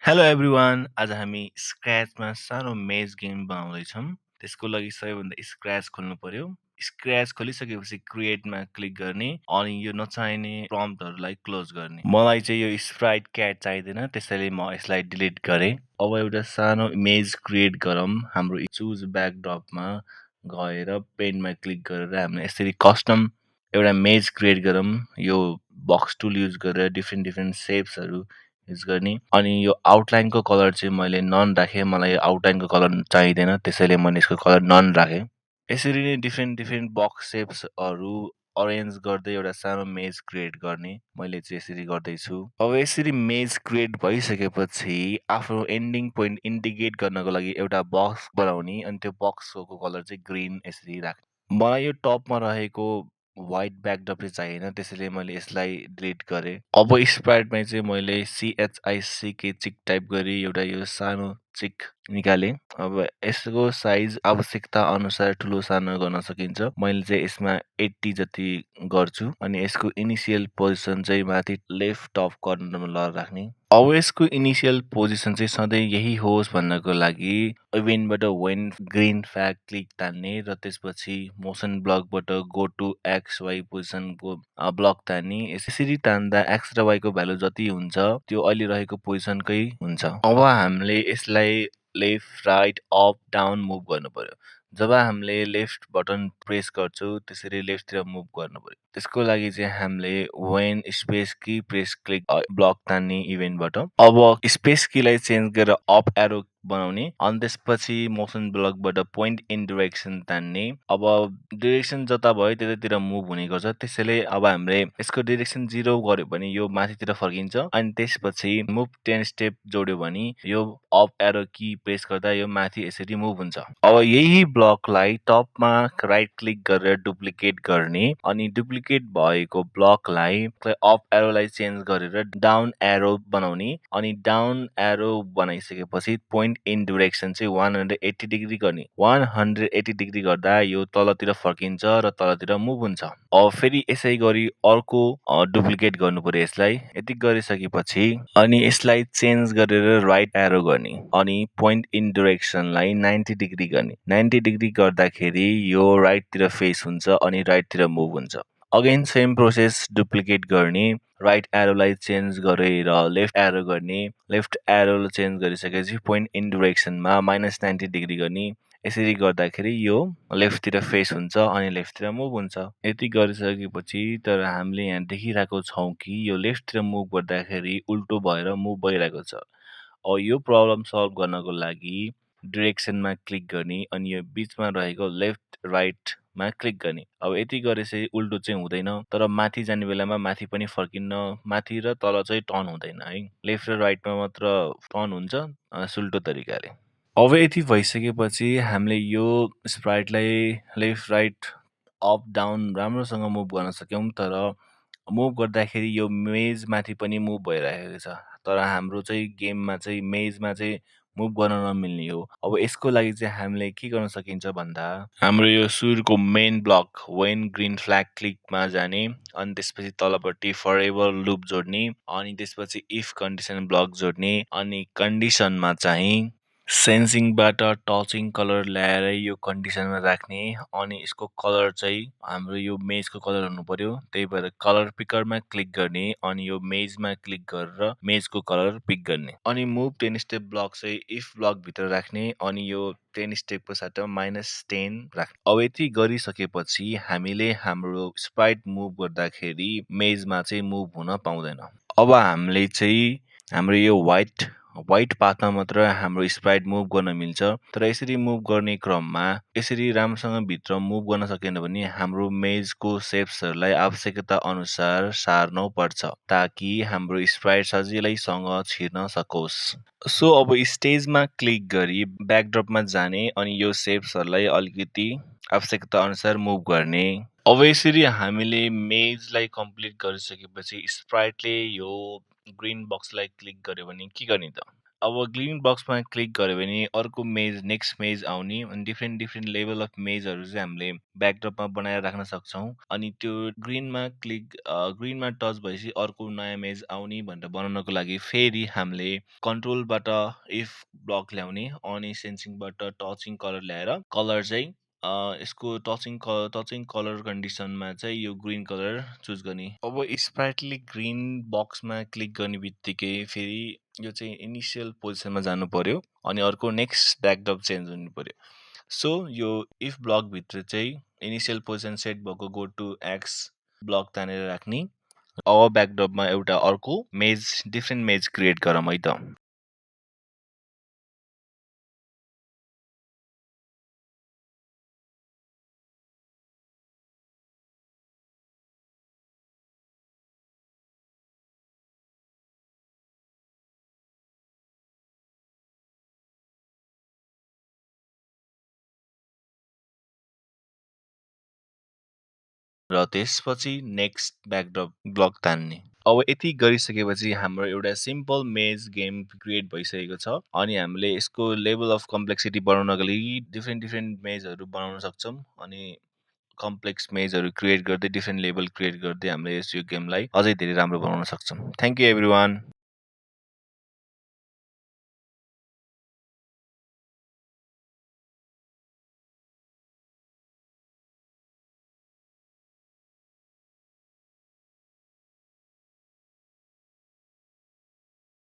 Hello everyone आज हामी स्क्रैचमा सानो मेज गेम बनाउँदैछौँ त्यसको लागि सबैभन्दा स्क्रैच खोल्नु पर्यो स्क्रैच खोलिसकेपछि क्रिएटमा क्लिक गर्ने अनि यो नचाहिने प्रम्प्टहरूलाई क्लोज गर्ने मलाई चाहिँ यो स्प्राइट क्याट चाहिँदैन त्यसैले म यसलाई डिलिट गरेँ अब एउटा सानो इमेज क्रिएट गरौँ हाम्रो चुज ब्याकड्रपमा गएर पेनमा क्लिक गरेर हामीले यसरी कस्टम एउटा मेज क्रिएट गरौँ यो बक्स टुल युज गरेर डिफ्रेन्ट डिफ्रेन्ट सेप्सहरू युज गर्ने अनि यो आउटलाइनको कलर चाहिँ मैले नन राखेँ मलाई यो आउटलाइनको कलर चाहिँदैन त्यसैले मैले यसको कलर नन राखेँ यसरी नै डिफ्रेन्ट डिफ्रेन्ट बक्स सेप्सहरू अरेन्ज गर्दै एउटा सानो मेज क्रिएट गर्ने मैले चाहिँ यसरी गर्दैछु अब यसरी मेज क्रिएट भइसकेपछि आफ्नो एन्डिङ पोइन्ट इन्डिकेट गर्नको लागि एउटा बक्स बनाउने अनि त्यो बक्सको कलर चाहिँ ग्रिन यसरी राख्ने मलाई यो टपमा रहेको व्हाइट ब्याकड्रप चाहिँ चाहिएन त्यसैले मैले यसलाई डिलिट गरेँ अब स्प्राइटमा चाहिँ मैले चिक टाइप गरी एउटा यो सानो चिक निकालेँ अब यसको साइज आवश्यकता अनुसार ठुलो सानो गर्न सकिन्छ मैले चाहिँ यसमा 80 जति गर्छु अनि यसको इनिसियल पोजिसन चाहिँ माथि लेफ्ट टप कर्नरमा राख्ने अब यसको इनिसियल पोजिसन चाहिँ सधैँ यही होस् भन्नको लागि इभेन्टबाट वेन ग्रिन फ्ल्याग क्लिक तान्ने र त्यसपछि मोसन ब्लकबाट गो टु एक्स वाइ पोजिसनको ब्लक तान्ने यसरी तान्दा एक्स र वाइको भ्यालु जति हुन्छ त्यो अहिले रहेको पोजिसनकै हुन्छ अब हामीले यसलाई left right up down move गर्नु पर्यो जब हामीले लेफ्ट बटन प्रेस गर्छौँ त्यसरी लेफ्टतिर मुभ गर्नु पर्यो त्यसको लागि चाहिँ हामीले when space key press click block तान्ने इभेन्टबाट अब स्पेस कीलाई चेन्ज गरेर अप एरो बनाउने अनि त्यसपछि मोसन ब्लकबाट पोइन्ट इन डिरेक्सन तान्ने अब डिरेक्सन जता भयो त्यतातिर मुभ हुने गर्छ त्यसैले अब हामीले यसको डिरेक्सन 0 गर्यो भने यो माथितिर फर्किन्छ अनि त्यसपछि मुभ 10 स्टेप जोड्यो भने यो अप एरो की प्रेस गर्दा यो माथि यसरी मुभ हुन्छ अब यही ब्लकलाई टपमा राइट क्लिक गरेर डुप्लिकेट गर्ने अनि डुप्लिकेट भएको ब्लकलाई अप एरोलाई चेन्ज गरेर डाउन एरो बनाउने अनि डाउन एरो बनाइसकेपछि पोइन्ट इन डिरेक्सन चाहिँ 180 डिग्री गर्ने 180 डिग्री गर्दा यो तलतिर फर्किन्छ र तलतिर मुभ हुन्छ अब फेरि यसै गरी अर्को डुप्लिकेट गर्नु पर्यो यसलाई यति गरिसकेपछि अनि यसलाई चेन्ज गरेर राइट एरो गर्ने अनि पोइन्ट इन डिरेक्सनलाई 90 डिग्री गर्ने 90 डिग्री गर्दाखेरि यो राइटतिर फेस हुन्छ अनि राइटतिर मुभ हुन्छ अगेन सेम प्रोसेस डुप्लिकेट गर्ने राइट एरोलाई चेन्ज गरेर लेफ्ट एरो गर्ने लेफ्ट एरो चेन्ज गरिसकेपछि पोइन्ट इन डिरेक्सनमा -90 डिग्री गर्ने यसरी गर्दाखेरि यो लेफ्टतिर फेस हुन्छ अनि लेफ्टतिर मुभ हुन्छ यति गरिसकेपछि तर हामीले यहाँ देखिरहेको छौँ कि यो लेफ्टतिर मुभ गर्दाखेरि उल्टो भएर मुभ भइरहेको छ अब यो प्रब्लम सल्भ गर्नको लागि डिरेक्सनमा क्लिक गर्ने अनि यो बिचमा रहेको लेफ्ट राइटमा क्लिक गर्ने अब यति गरेपछि उल्टो चाहिँ हुँदैन तर माथि जाने बेलामा माथि पनि फर्किन्न माथि र तल चाहिँ टर्न हुँदैन है लेफ्ट र राइटमा मात्र टर्न हुन्छ सुल्टो तरिकाले अब यति भइसकेपछि हामीले यो स्प्राइटलाई लेफ्ट राइट अप डाउन राम्रोसँग मुभ गर्न सक्यौँ तर मुभ गर्दाखेरि यो मेज माथि पनि मुभ भइरहेको छ तर हाम्रो चाहिँ गेममा चाहिँ मेजमा चाहिँ मुभ गर्न नमिल्ने हो अब यसको लागि चाहिँ हामीले के गर्न सकिन्छ भन्दा हाम्रो यो सुरुको main block when green flag क्लिकमा जाने अनि त्यसपछि तलपट्टि फरएभर लुप जोड्ने अनि त्यसपछि इफ कन्डिसन ब्लक जोड्ने अनि कन्डिसनमा चाहिँ सेन्सिङबाट टचिङ कलर ल्याएर यो कन्डिसनमा राख्ने अनि यसको कलर चाहिँ हाम्रो यो मेजको कलर हुनु पर्यो त्यही भएर कलर पिकरमा क्लिक गर्ने अनि यो मेजमा क्लिक गरेर मेजको कलर पिक गर्ने अनि मुभ 10 स्टेप ब्लक चाहिँ इफ ब्लक भित्र राख्ने अनि यो 10 स्टेपको साथमा -10 राख्ने अब यति गरिसकेपछि हामीले हाम्रो स्प्राइट मुभ गर्दाखेरि मेजमा चाहिँ मुभ हुन पाउँदैन अब हामीले चाहिँ हाम्रो यो व्हाइट पाथमा मात्र हाम्रो स्प्राइट मुभ गर्न मिल्छ तर यसरी मुभ गर्ने क्रममा यसरी राम्रोसँग भित्र मुभ गर्न सकेन भने हाम्रो मेजको सेप्सहरूलाई आवश्यकता अनुसार सार्नु पर्छ ताकि हाम्रो स्प्राइट सजिलैसँग छिर्न सकोस् सो अब स्टेजमा क्लिक गरी ब्याकड्रपमा जाने अनि यो सेप्सहरूलाई अलिकति आवश्यकता अनुसार मुभ गर्ने अब यसरी हामीले मेजलाई कम्प्लिट गरिसकेपछि स्प्राइटले यो ग्रिन बक्सलाई क्लिक गर्यो भने के गर्ने त अब ग्रीन बक्समा क्लिक गऱ्यो भने अर्को मेज नेक्स्ट मेज आउने अनि डिफ्रेन्ट डिफ्रेन्ट लेभल अफ मेजहरू चाहिँ हामीले ब्याकड्रपमा बनाएर राख्न सक्छौँ। अनि त्यो ग्रिनमा टच भएपछि अर्को नयाँ मेज आउने भनेर बनाउनको लागि फेरि हामीले कन्ट्रोलबाट इफ ब्लक ल्याउने अनि सेन्सिङबाट टचिङ कलर ल्याएर कलर चाहिँ यसको टचिङ कलर कन्डिसनमा चाहिँ यो ग्रिन कलर चुज गर्ने। अब स्प्राइटली ग्रिन बक्समा क्लिक गर्ने बित्तिकै फेरि यो चाहिँ इनिसियल पोजिसनमा जानु पर्यो अनि अर्को नेक्स्ट ब्याकड्रप चेन्ज हुनु पर्यो। सो यो इफ ब्लकभित्र चाहिँ इनिसियल पोजिसन सेट भएको गो टु एक्स ब्लक तानेर राख्ने। अब ब्याकड्रपमा एउटा अर्को डिफ्रेन्ट मेज क्रिएट गरौँ है त। र त्यसपछि नेक्स्ट ब्याकड्रप ब्लक तान्ने। अब यति गरिसकेपछि हाम्रो एउटा सिम्पल मेज गेम क्रिएट भइसकेको छ अनि हामीले यसको लेभल अफ कम्प्लेक्सिटी बढाउनको लागि डिफ्रेन्ट डिफ्रेन्ट मेजहरू बनाउन सक्छौँ अनि कम्प्लेक्स मेजहरू क्रिएट गर्दै डिफ्रेन्ट लेभल क्रिएट गर्दै हामीले यो गेमलाई अझै धेरै राम्रो बनाउन सक्छौँ। Thank you every one.